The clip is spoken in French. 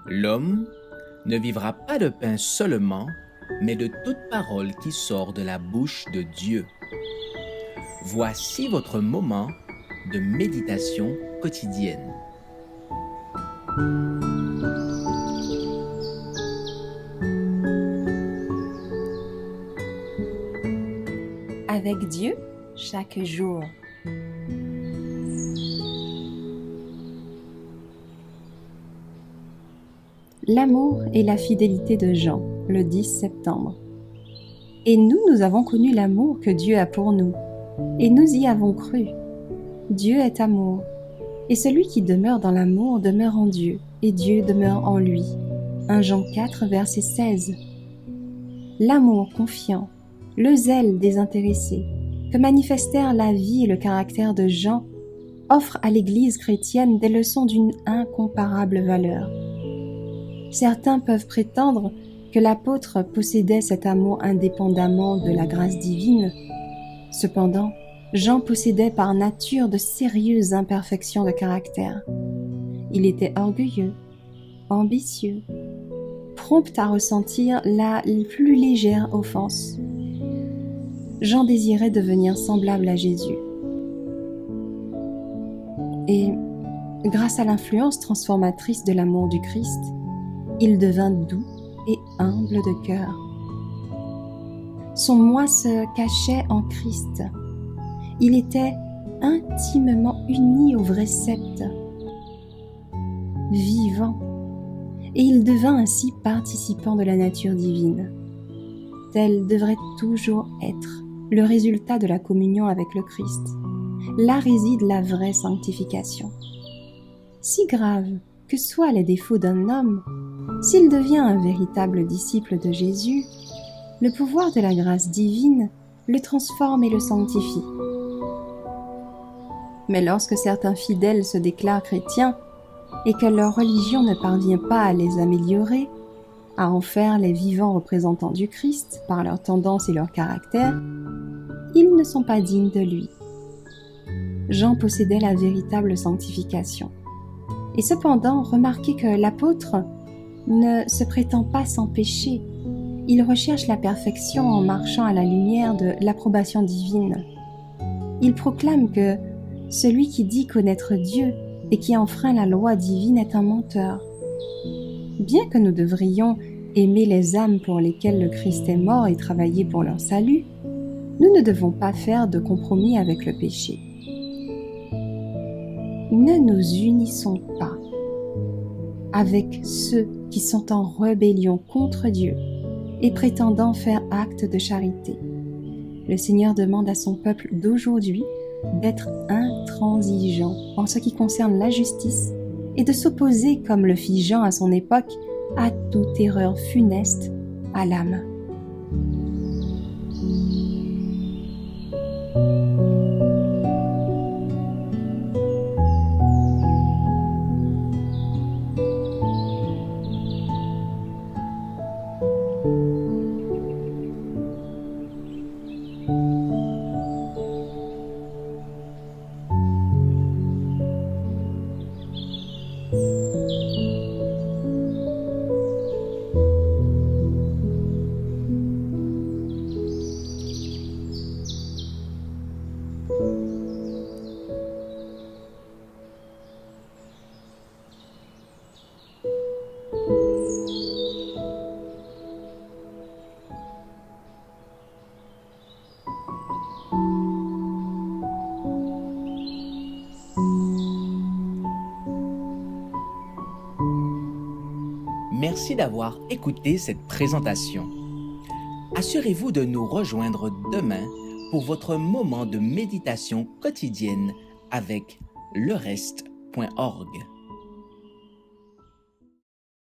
L'homme ne vivra pas de pain seulement, mais de toute parole qui sort de la bouche de Dieu. Voici votre moment de méditation quotidienne. Avec Dieu, chaque jour. L'amour et la fidélité de Jean, le 10 septembre. Et nous avons connu l'amour que Dieu a pour nous, et nous y avons cru. Dieu est amour, et celui qui demeure dans l'amour demeure en Dieu, et Dieu demeure en lui. 1 Jean 4, verset 16. L'amour confiant, le zèle désintéressé, que manifestèrent la vie et le caractère de Jean, offre à l'Église chrétienne des leçons d'une incomparable valeur. Certains peuvent prétendre que l'apôtre possédait cet amour indépendamment de la grâce divine. Cependant, Jean possédait par nature de sérieuses imperfections de caractère. Il était orgueilleux, ambitieux, prompt à ressentir la plus légère offense. Jean désirait devenir semblable à Jésus. Et, grâce à l'influence transformatrice de l'amour du Christ, il devint doux et humble de cœur. Son moi se cachait en Christ. Il était intimement uni au vrai sceptre, vivant, et il devint ainsi participant de la nature divine. Tel devrait toujours être le résultat de la communion avec le Christ. Là réside la vraie sanctification. Si grave que soient les défauts d'un homme, s'il devient un véritable disciple de Jésus, le pouvoir de la grâce divine le transforme et le sanctifie. Mais lorsque certains fidèles se déclarent chrétiens et que leur religion ne parvient pas à les améliorer, à en faire les vivants représentants du Christ par leurs tendances et leur caractère, ils ne sont pas dignes de lui. Jean possédait la véritable sanctification. Et cependant, remarquez que l'apôtre ne se prétend pas sans péché. Il recherche la perfection en marchant à la lumière de l'approbation divine. Il proclame que celui qui dit connaître Dieu et qui enfreint la loi divine est un menteur. Bien que nous devrions aimer les âmes pour lesquelles le Christ est mort et travailler pour leur salut, nous ne devons pas faire de compromis avec le péché. Ne nous unissons pas avec ceux qui sont en rébellion contre Dieu et prétendant faire acte de charité. Le Seigneur demande à son peuple d'aujourd'hui d'être intransigeant en ce qui concerne la justice et de s'opposer, comme le fit Jean à son époque, à toute erreur funeste à l'âme. Merci d'avoir écouté cette présentation. Assurez-vous de nous rejoindre demain pour votre moment de méditation quotidienne avec lereste.org.